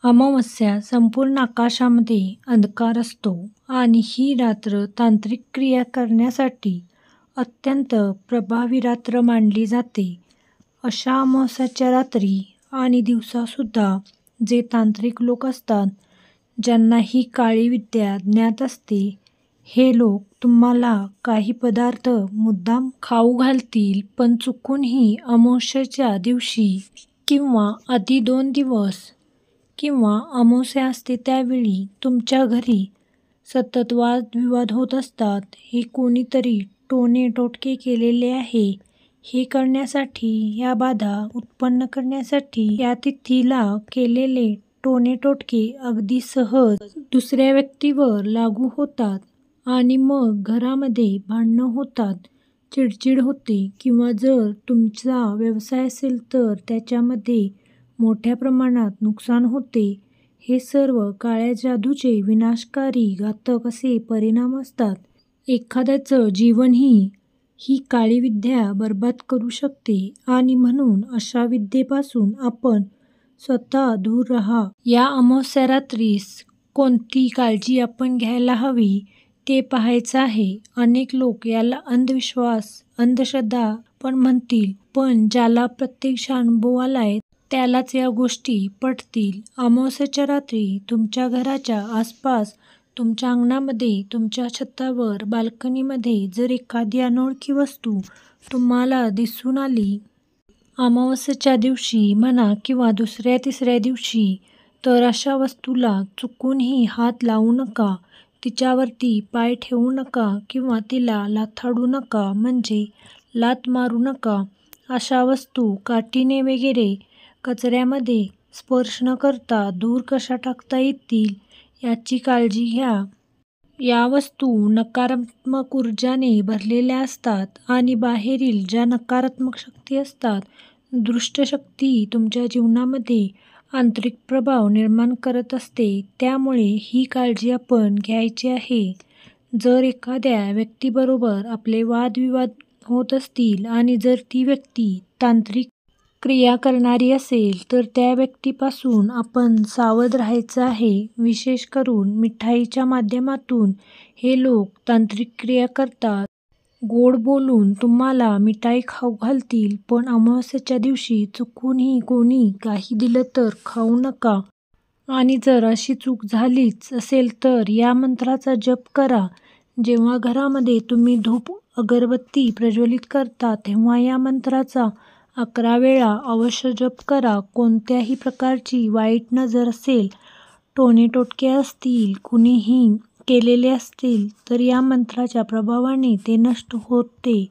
अमावस्या संपूर्ण आकाशामध्ये अंधकार असतो आणि ही रात्र तांत्रिक क्रिया करण्यासाठी अत्यंत प्रभावी रात्र मानली जाते. अशा अमावस्याच्या रात्री आणि दिवसासुद्धा जे तांत्रिक लोक असतात, ज्यांना ही काळी विद्या ज्ञात असते, हे लोक तुम्हाला काही पदार्थ मुद्दाम खाऊ घालतील, पण चुकूनही अमावस्येच्या दिवशी किंवा आधी 2 दिवस किंवा अमावस्या असते त्यावेळी तुमच्या घरी सतत वादविवाद होत असतात. हे कोणीतरी टोणे-टोटके केलेले आहे. हे करण्यासाठी, या बाधा उत्पन्न करण्यासाठी या तिथीला केलेले टोणे-टोटके अगदी सहज दुसऱ्या व्यक्तीवर लागू होतात आणि मग घरामध्ये भांडणं होतात, चिडचिड होते किंवा जर तुमचा व्यवसाय असेल तर त्याच्यामध्ये मोठ्या प्रमाणात नुकसान होते. हे सर्व काळ्या जादूचे विनाशकारी घातक असे परिणाम असतात. एखाद्याचं जीवनही ही काळी विद्या बरबाद करू शकते आणि म्हणून अशा विद्येपासून आपण स्वतः दूर राहा. या अमावस्या रात्रीस कोणती काळजी आपण घ्यायला हवी ते पाहायचं आहे. अनेक लोक याला अंधविश्वास, अंधश्रद्धा पण म्हणतील, पण ज्याला प्रत्यक्ष अनुभव आलाय त्यालाच या गोष्टी पटतील. अमावस्येच्या रात्री तुमच्या घराच्या आसपास, तुमच्या अंगणामध्ये, तुमच्या छतावर, बाल्कनीमध्ये जर एखादी अनोळखी वस्तू तुम्हाला दिसून आली, अमावस्येच्या दिवशी म्हणा किंवा दुसऱ्या-तिसऱ्या दिवशी, तर अशा वस्तूला चुकूनही हात लावू नका, तिच्यावरती पाय ठेवू नका किंवा तिला लाथाडू नका, म्हणजे लाथ मारू नका. अशा वस्तू काठीने वगैरे कचऱ्यामध्ये स्पर्श न करता दूर कशा टाकता येतील याची काळजी घ्या. या वस्तू नकारात्मक ऊर्जाने भरलेल्या असतात आणि बाहेरील ज्या नकारात्मक शक्ती असतात, दुष्ट शक्ती तुमच्या जीवनामध्ये आंतरिक प्रभाव निर्माण करत असते. त्यामुळे ही काळजी आपण घ्यायची आहे. जर एखाद्या व्यक्तीबरोबर आपले वादविवाद होत असतील आणि जर ती व्यक्ती तांत्रिक क्रिया करणारी असेल, तर त्या व्यक्तीपासून आपण सावध राहायचं आहे. विशेष करून मिठाईच्या माध्यमातून हे लोक तांत्रिक क्रिया करतात. गोड बोलून तुम्हाला मिठाई खाऊ घालतील, पण अमावस्येच्या दिवशी चुकूनही कोणी काही दिलं तर खाऊ नका. आणि जर अशी चूक झालीच असेल तर या मंत्राचा जप करा. जेव्हा घरामध्ये तुम्ही धूप अगरबत्ती प्रज्वलित करता तेव्हा या मंत्राचा 11 वेळा अवश्य जप करा. कोणत्याही प्रकारची वाईट नजर असेल, टोणे-टोटके असतील, कुणीही केलेले असतील तर या मंत्राच्या प्रभावाने ते नष्ट होते.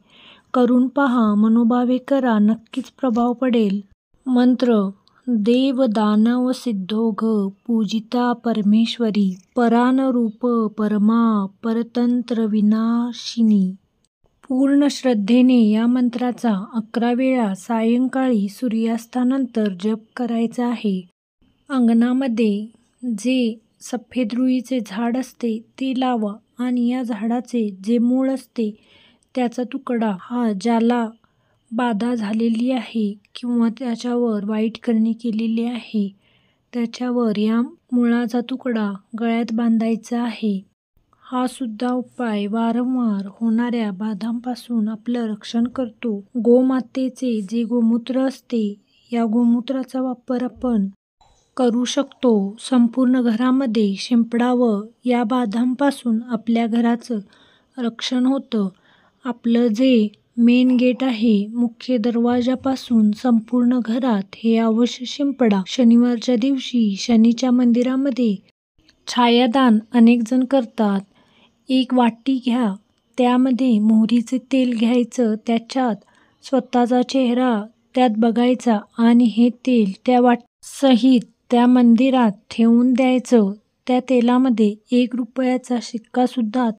करून पहा, मनोभावे करा, नक्कीच प्रभाव पडेल. मंत्र: देव दानव सिद्धोघ पूजिता परमेश्वरी परानरूप परमा परतंत्र विनाशिनी. पूर्ण श्रद्धेने या मंत्राचा 11 वेळा सायंकाळी सूर्यास्तानंतर जप करायचा आहे. अंगणामध्ये जे सफेद रुईचे झाड असते ते लावा आणि या झाडाचे जे मूळ असते त्याचा तुकडा, ज्याला बाधा झालेली आहे किंवा त्याच्यावर वाईट करणी केलेली आहे, त्याच्यावर या मुळाचा तुकडा गळ्यात बांधायचा आहे. हा सुद्धा उपाय वारंवार होणाऱ्या बाधांपासून आपलं रक्षण करतो. गोमातेचे जे गोमूत्र असते, या गोमूत्राचा वापर आपण करू शकतो. संपूर्ण घरामध्ये शिंपडावं. या बाधांपासून आपल्या घराचं रक्षण होतं. आपलं जे मेन गेट आहे, मुख्य दरवाजापासून संपूर्ण घरात हे अवश्य शिंपडा. शनिवारच्या दिवशी शनीच्या मंदिरामध्ये छायादान अनेक जण करतात. एक वाटी घ्या, त्यामध्ये मोहरीचे तेल घ्यायचं, त्याच्यात स्वतःचा चेहरा त्यात बघायचा आणि हे तेल त्या वाटीसहित त्या मंदिरात ठेवून द्यायचं. त्या तेलामध्ये 1 रुपयाचा शिक्का सुद्धा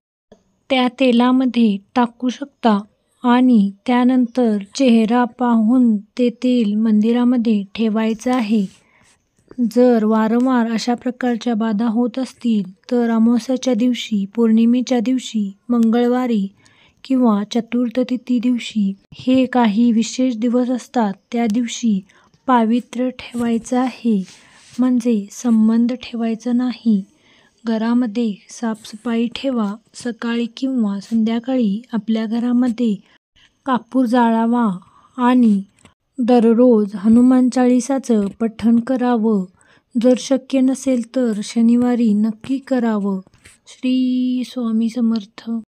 त्या तेलामध्ये टाकू शकता आणि त्यानंतर चेहरा पाहून ते तेल मंदिरामध्ये ठेवायचं आहे. जर वारंवार अशा प्रकारच्या बाधा होत असतील तर अमावस्येच्या दिवशी, पौर्णिमेच्या दिवशी, मंगळवारी किंवा चतुर्थ तिथी दिवशी, हे काही विशेष दिवस असतात त्या दिवशी पावित्र्य ठेवायचं आहे. म्हणजे संबंध ठेवायचा नाही. घरामध्ये साफसफाई ठेवा. सकाळी किंवा संध्याकाळी आपल्या घरामध्ये कापूर जाळावा आणि दररोज हनुमान चालीसाचं पठण करावं. जर शक्य नसेल तर शनिवारी नक्की करावं. श्री स्वामी समर्थ.